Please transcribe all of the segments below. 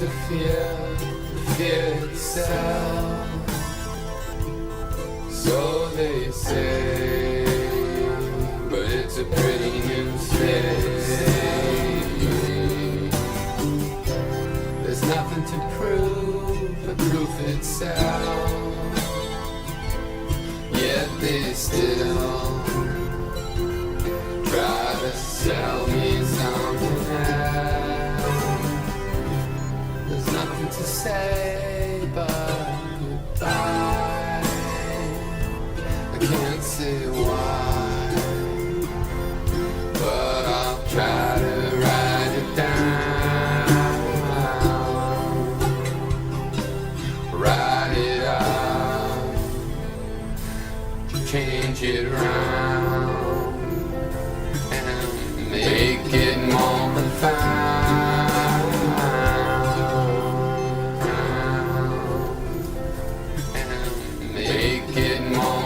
to fear itself. So they say, but it's a pretty new state. There's nothing to prove but proof itself. Yet they still try to sell me something else. There's nothing to say but goodbye. I can't say why, but I'll try to write it down, write it up, change it around, and make it more profound, and make it more.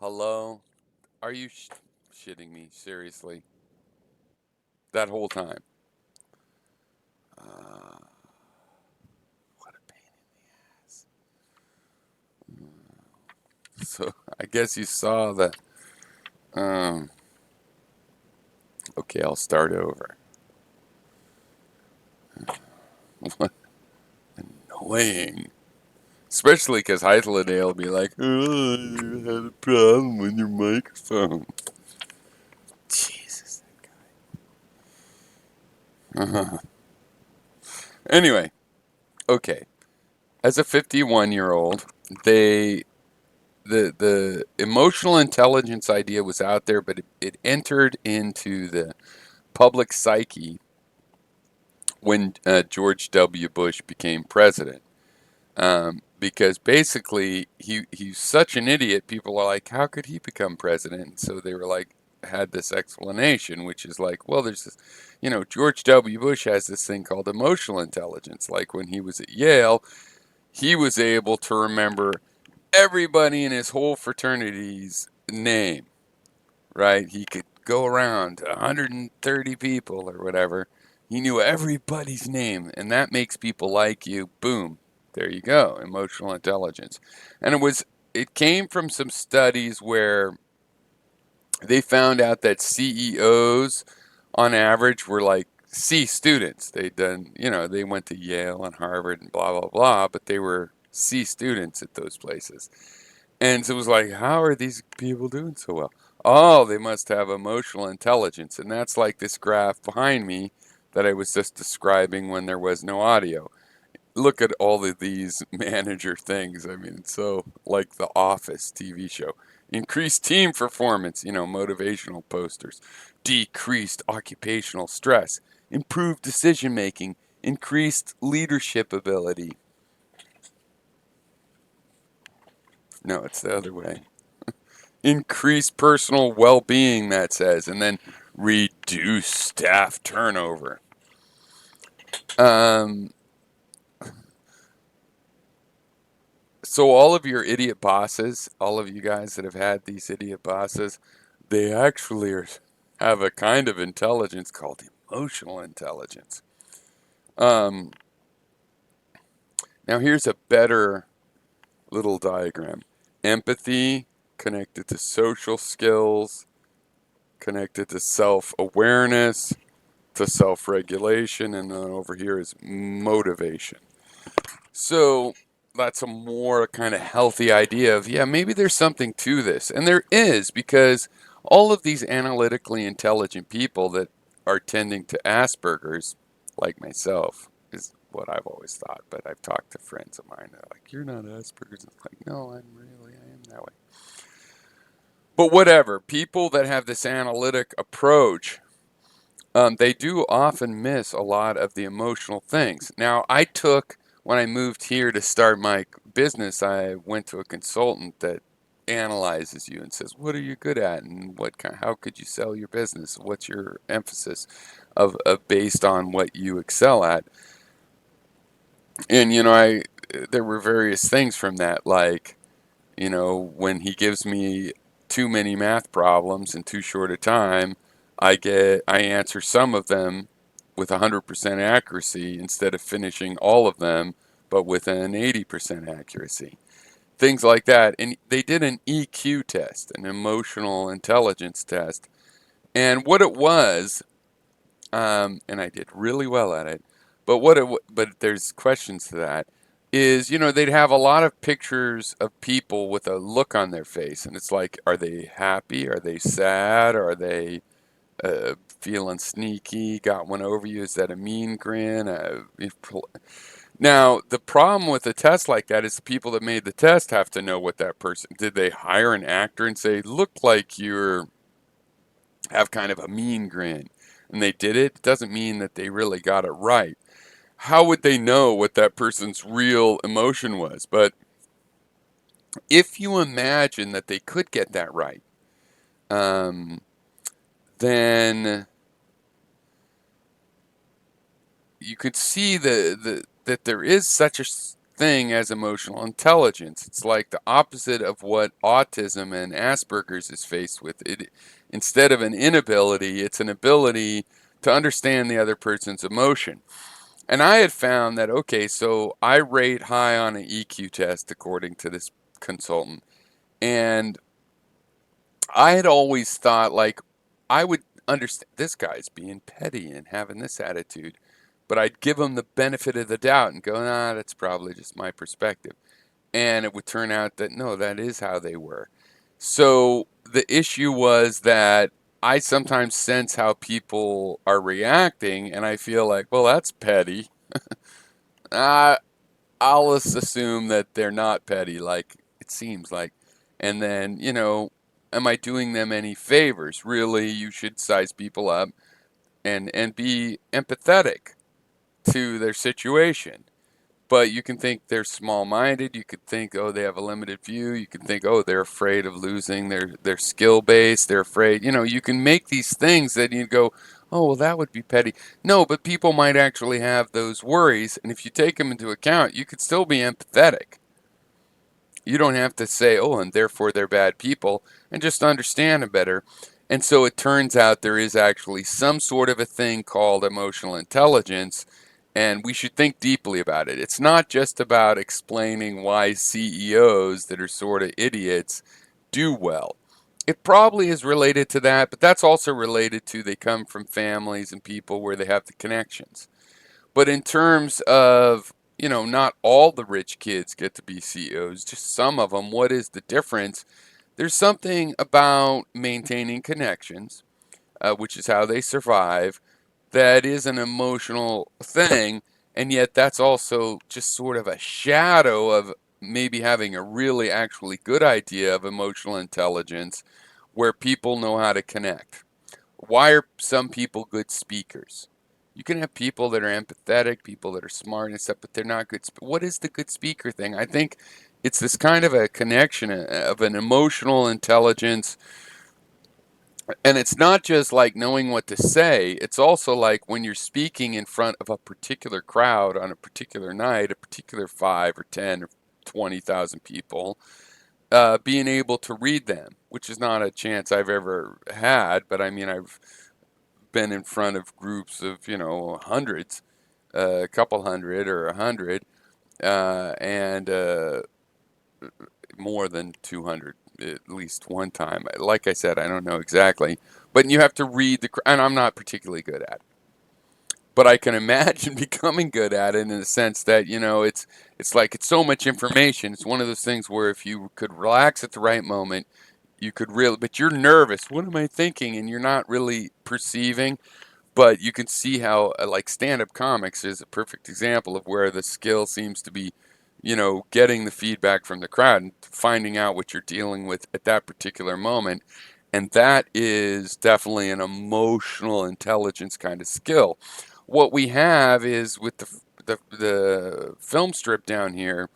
Hello? Are you shitting me? Seriously? That whole time? What a pain in the ass. So, I guess you saw the. Um, okay, I'll start over. What annoying. Especially because Heitledale will be like, oh, you had a problem with your microphone. Jesus, that guy. Anyway, okay. As a 51-year-old, they the emotional intelligence idea was out there, but it entered into the public psyche when George W. Bush became president. Because basically he's such an idiot. People are like, how could he become president? And so they were like, had this explanation, which is like, well, there's this, George W. Bush has this thing called emotional intelligence. Like when he was at Yale, he was able to remember everybody in his whole fraternity's name, right? He could go around to 130 people or whatever. He knew everybody's name, and that makes people like you. Boom. There you go. Emotional intelligence. And it came from some studies where they found out that CEOs on average were like C students. They'd done, they went to Yale and Harvard and blah, blah, blah, but they were C students at those places. And so it was like, how are these people doing so well? Oh, they must have emotional intelligence. And that's like this graph behind me that I was just describing when there was no audio. Look at all of these manager things. I mean, it's so like the Office TV show. Increased team performance, motivational posters. Decreased occupational stress. Improved decision making. Increased leadership ability. No, it's the other way. Increased personal well being, that says, and then reduce staff turnover. Um, so, all of your idiot bosses, all of you guys that have had these idiot bosses, they actually have a kind of intelligence called emotional intelligence. Um, Now, here's a better little diagram: empathy connected to social skills, connected to self awareness, to self regulation, and then over here is motivation. So that's a more kind of healthy idea of, yeah, maybe there's something to this. And there is, because all of these analytically intelligent people that are tending to Asperger's, like myself, is what I've always thought. But I've talked to friends of mine that are like, you're not Asperger's. I'm like, no, I am that way. But whatever, people that have this analytic approach, they do often miss a lot of the emotional things. Now, when I moved here to start my business, I went to a consultant that analyzes you and says, what are you good at? And how could you sell your business? What's your emphasis of based on what you excel at? And, there were various things from that, like, when he gives me too many math problems in too short a time, I answer some of them with 100% accuracy instead of finishing all of them, but with an 80% accuracy. Things like that. And they did an EQ test, an emotional intelligence test. And what it was, and I did really well at it. But there's questions to that. Is they'd have a lot of pictures of people with a look on their face, and it's like, are they happy? Are they sad? Are they feeling sneaky? Got one over you? Is that a mean grin? Now the problem with a test like that is the people that made the test have to know what that person did. They hire an actor and say, look like you're have kind of a mean grin, and they did it. It doesn't mean that they really got it right. How would they know what that person's real emotion was? But if you imagine that they could get that right, um, then you could see that there is such a thing as emotional intelligence. It's like the opposite of what autism and Asperger's is faced with. Instead of an inability, it's an ability to understand the other person's emotion. And I had found that, okay, so I rate high on an EQ test according to this consultant. And I had always thought, like, I would understand this guy's being petty and having this attitude, but I'd give him the benefit of the doubt and go, nah, that's probably just my perspective. And it would turn out that no, that is how they were. So the issue was that I sometimes sense how people are reacting, and I feel like, well, that's petty. Uh, I'll just assume that they're not petty, like it seems like. And then, am I doing them any favors? Really, you should size people up and be empathetic to their situation. But you can think they're small-minded. You could think, oh, they have a limited view. You could think, oh, they're afraid of losing their skill base. They're afraid. You can make these things that you go, oh, well, that would be petty. No, but people might actually have those worries, and if you take them into account, you could still be empathetic. You don't have to say, oh, and therefore they're bad people, and just understand them better. And so it turns out there is actually some sort of a thing called emotional intelligence, and we should think deeply about it. It's not just about explaining why CEOs that are sort of idiots do well. It probably is related to that, but that's also related to they come from families and people where they have the connections. But in terms of, not all the rich kids get to be CEOs, just some of them, what is the difference? there's something about maintaining connections, which is how they survive, that is an emotional thing, and yet that's also just sort of a shadow of maybe having a really actually good idea of emotional intelligence where people know how to connect. Why are some people good speakers? You can have people that are empathetic, people that are smart and stuff, but they're not good. What is the good speaker thing? I think it's this kind of a connection of an emotional intelligence, and it's not just like knowing what to say. It's also like when you're speaking in front of a particular crowd on a particular night, a particular 5 or 10 or 20,000 people, being able to read them, which is not a chance I've ever had, but I mean, I've been in front of groups of, hundreds, a couple hundred or 100, and more than 200 at least one time. Like I said, I don't know exactly, but you have to read and I'm not particularly good at it. But I can imagine becoming good at it in the sense that, it's like it's so much information. It's one of those things where if you could relax at the right moment, you could really, but you're nervous. What am I thinking? And you're not really perceiving. But you can see how, like, stand-up comics is a perfect example of where the skill seems to be, getting the feedback from the crowd and finding out what you're dealing with at that particular moment. And that is definitely an emotional intelligence kind of skill. What we have is with the film strip down here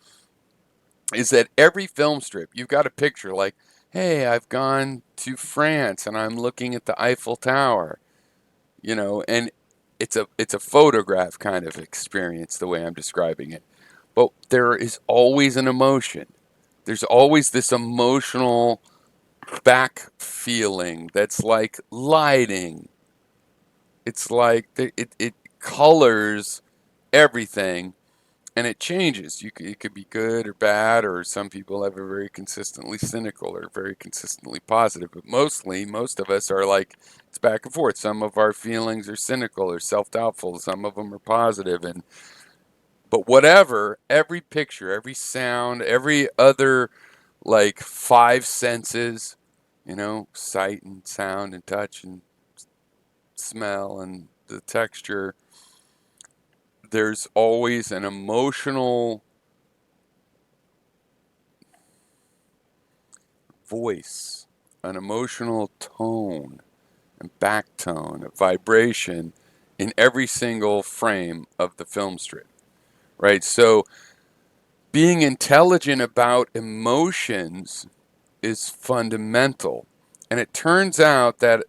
is that every film strip, you've got a picture like, hey, I've gone to France and I'm looking at the Eiffel Tower, and it's a photograph kind of experience the way I'm describing it. But there is always an emotion. There's always this emotional back feeling that's like lighting. It's like it colors everything, and it changes. It could be good or bad, or some people have a very consistently cynical or very consistently positive. But mostly, most of us are like, it's back and forth. Some of our feelings are cynical or self-doubtful. Some of them are positive, and but whatever, every picture, every sound, every other like five senses, sight and sound and touch and smell and the texture. There's always an emotional voice, an emotional tone and back tone, a vibration in every single frame of the film strip, right? So being intelligent about emotions is fundamental. And it turns out that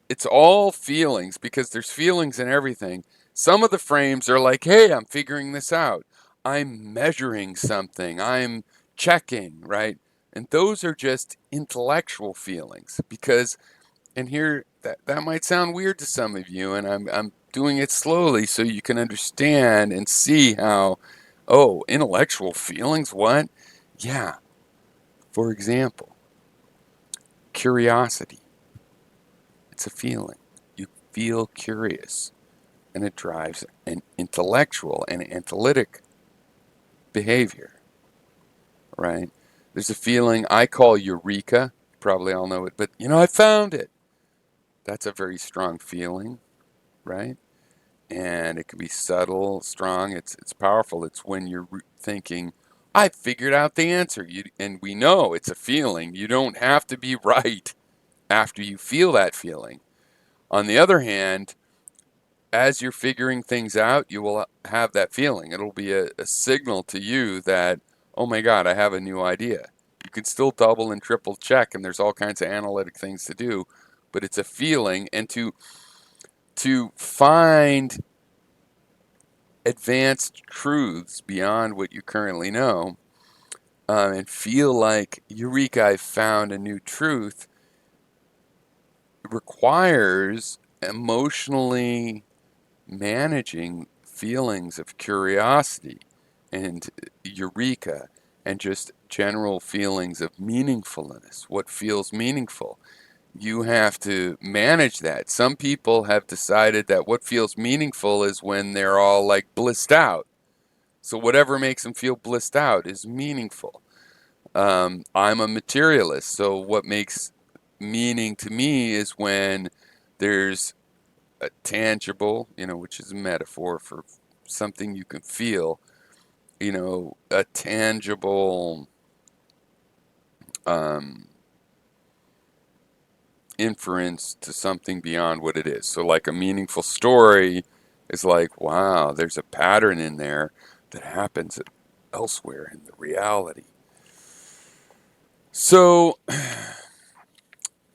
it's all feelings because there's feelings in everything. Some of the frames are like, hey, I'm figuring this out. I'm measuring something. I'm checking, right? And those are just intellectual feelings because, and here, that might sound weird to some of you, and I'm doing it slowly so you can understand and see how, oh, intellectual feelings, what? Yeah, for example, curiosity. It's a feeling. You feel curious, and it drives an intellectual and analytic behavior, right? There's a feeling I call eureka. You probably all know it, but I found it. That's a very strong feeling, right? And it can be subtle, strong. It's powerful. It's when you're thinking, I figured out the answer. And we know it's a feeling. You don't have to be right after you feel that feeling. On the other hand, as you're figuring things out, you will have that feeling. It'll be a signal to you that, oh my God, I have a new idea. You can still double and triple check, and there's all kinds of analytic things to do, but it's a feeling. And to find advanced truths beyond what you currently know, and feel like, eureka, I found a new truth, requires emotionally managing feelings of curiosity and eureka and just general feelings of meaningfulness. What feels meaningful? You have to manage that. Some people have decided that what feels meaningful is when they're all like blissed out. So whatever makes them feel blissed out is meaningful. I'm a materialist, so what makes meaning to me is when there's a tangible, which is a metaphor for something you can feel, a tangible um, inference to something beyond what it is. So, like a meaningful story is like, wow, there's a pattern in there that happens elsewhere in the reality. So,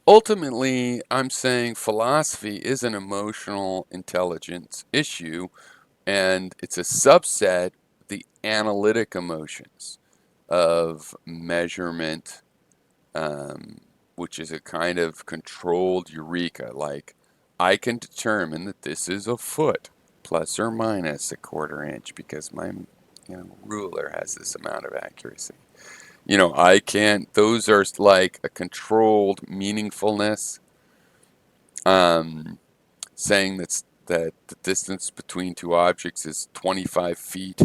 ultimately, I'm saying philosophy is an emotional intelligence issue, and it's a subset of the analytic emotions of measurement, which is a kind of controlled eureka. Like, I can determine that this is a foot, plus or minus a quarter inch, because my ruler has this amount of accuracy. I can't, those are like a controlled meaningfulness, saying that the distance between two objects is 25 feet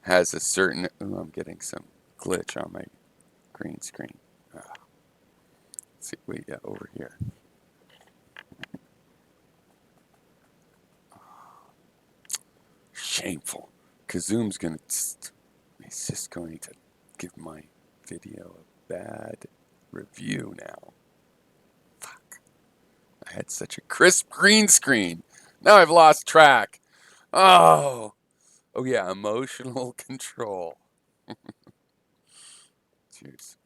has a certain, ooh, I'm getting some glitch on my green screen. Let's see what we got over here. Shameful. Kazum's gonna, he's just going to give my video a bad review now. Fuck. I had such a crisp green screen. Now I've lost track. Oh. Oh yeah, emotional control. Cheers.